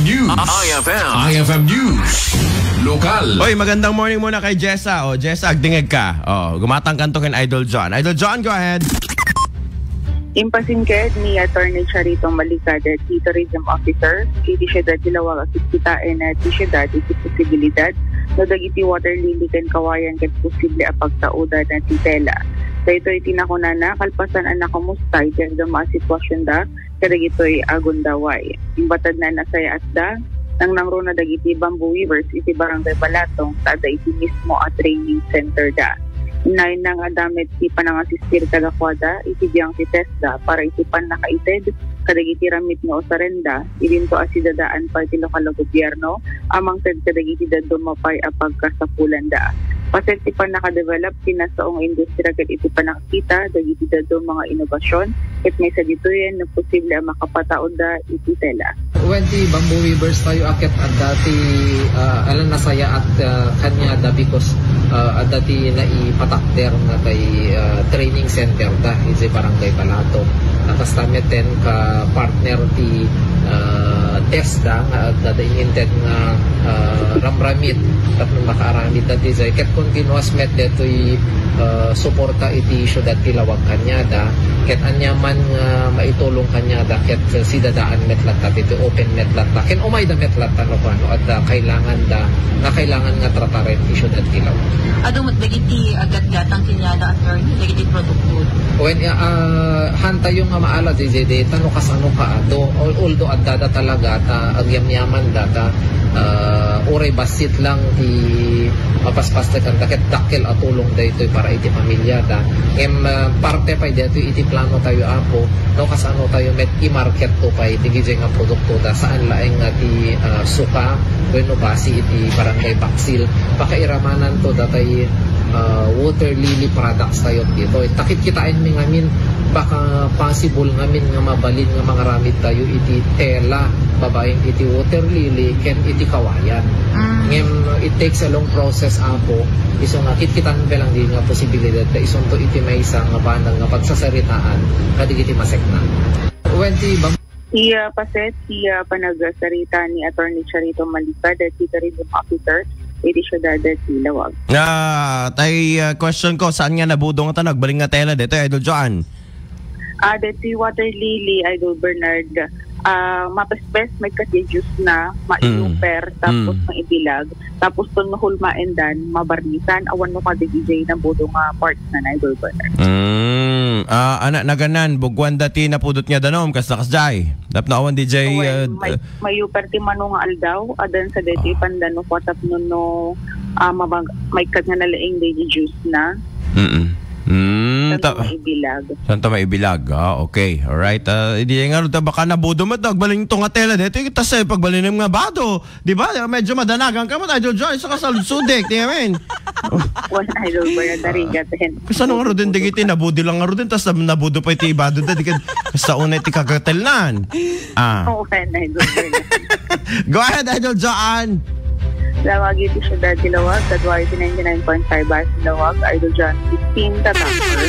News. IFM News. Lokal. Oy, magandang morning muna kay Jessa. Jessa, agdingeg ka. Gumatang kantokin Idol John. Idol John, go ahead. Impasingked ni Attorney Charito Malicada, Tourism Officer, iti siyudad Dilawag at kitain at siyudad iti posibilidad na dagiti water lily ken kawayan ket posible apagtauda na titela. Dahito iti nakunana, kalpasan anak kumustay ken mga sitwasyon da, kadagito'y agundaway. Imbatad na nasaya at da, nang nangro na dagiti bamboo weavers iti barangay Balatong, tada iti mismo at training center da. Inayin na nga damit ti panangasistir kagakwada, iti biyang ti TESDA para iti pan nakaited, kadagiti ramit nga osarenda, idinto asidadaan pa iti lokal na gobyerno, amang ted kadagiti dadumapay apagkasapulan da. Paset ti pan nakadevelop, tinasaong industriya ket iti panakita, dagiti dadum mga inobasyon, ket may sa ditoyen na posible ang makapataod da iti tela. When the bamboo weavers tayo akit at dati alam nasaya at kanya da because at dati na ipatakder na kay training center da is barangay Balatong. Atas tamet ten ka partner ti TESDA at dadaingin nga ramramit at nung makaaramit at dizay ket continuous met deto'y suporta iti syudad Tilawag kanyada ket anyaman nga maitulong kanyada ket sidadaan metlatta iti open metlatta ken umay da metlatta no kano at kailangan nga trataren ti syudad Tilawag. Adumot bagiti agat-gatang kinyada attorney dagiti produkto. When hanta yung maala dizay tano kasano ka ado although at dada talaga ta agyamyaman data oray basit lang ti mapaspas ta ket dakkel atulong daytoy para iti pamilya da parte pa dito iti plano tayo apo no kasano tayo met i-market to pa iti gizay nga produkto da saan laeng nga ti suka wenno basi iti barangay Baksil pakairamanan to datay water lily products tayo dito takit kitain mi ngamin baka possible ngamin nga mabalin nga mga ramid tayo iti tela babaeng iti water lily ken iti kawayan it takes a long process apo iso nga kitkitan belang din nga posibilidad da ison to iti may isang nga banang nga pagsasaritaan kadigiti masekna when the Iya paset, iya panagsarita ni Attorney Charito Malicada, Tourism Officer, iti siyudad Tilawag. Question ko, saan nga nabudong ito? Nagbaling nga tela dito, Idol Joan? Dati water lily, Idol Bernard, mapaspes, may kasi-juice na, maiuper, tapos maibilag, tapos itong nahulmaendan, mabarnisan, awan mo kadigizay na budong parts na Idol Bernard. Anak naganan bugwan dati napudot nga danom kas jay dap na awan DJ may uperti manong aldaw adan sa deti pandano potap no may kad nga nalaing day juice na Santa maibilag. Okay. Alright. Hindi nga rin baka nabudo mo nagbaling itong atela dito. Kasi pagbalinim nga bado. Di ba? Medyo madanagan ka mo. Idol John. Isa ka sa sudik. Di ba? One idol ba yung narigatin? Kasi ano nga rin digiti. Nabudi lang nga rin. Tapos nabudo pa iti ibado. Sa una iti kakatelnan. One idol ba yun? Go ahead, Idol John. Lawag iti siyudad Tilawag, Tadwari 99.5 Bas Tilawag, Idol John 15 Tatangker.